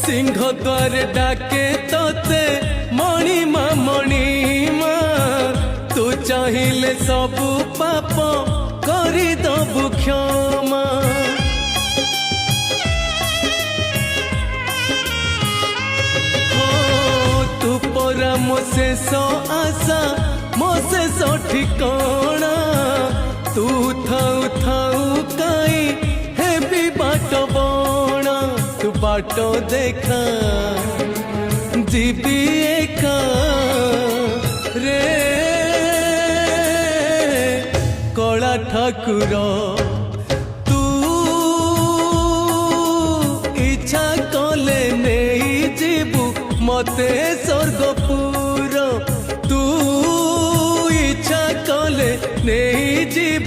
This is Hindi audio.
सिंह द्वार डाके तोते मणिमा मणिमा तू चाहिले सबु पाप करी दबु क्षमा हो तू परा मो शेष आशा मो शेष ठिकाना तू थाऊ थाऊ काई हेबी बाट बणा तू बाट देखा जीवी एका रे कला ठाकुर तू इच्छा कले नहीं जीवु मते स्वर्गपुर तू इच्छा कले नहीं जीव